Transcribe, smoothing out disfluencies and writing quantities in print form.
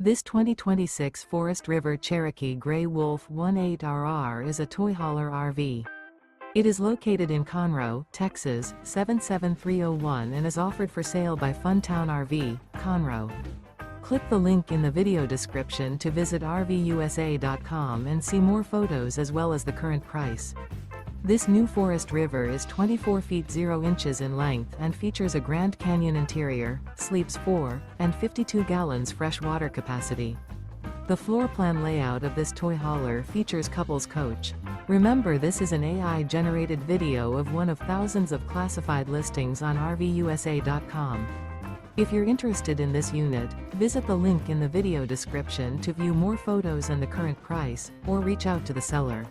This 2026 Forest River Cherokee Gray Wolf 18RR is a toy hauler RV. It is located in Conroe, Texas, 77301 and is offered for sale by Funtown RV, Conroe. Click the link in the video description to visit RVUSA.com and see more photos as well as the current price. This new Forest River is 24 feet 0 inches in length and features a Grand Canyon interior, sleeps 4, and 52 gallons fresh water capacity. The floor plan layout of this toy hauler features couples coach. Remember, this is an AI-generated video of one of thousands of classified listings on RVUSA.com. If you're interested in this unit, visit the link in the video description to view more photos and the current price, or reach out to the seller.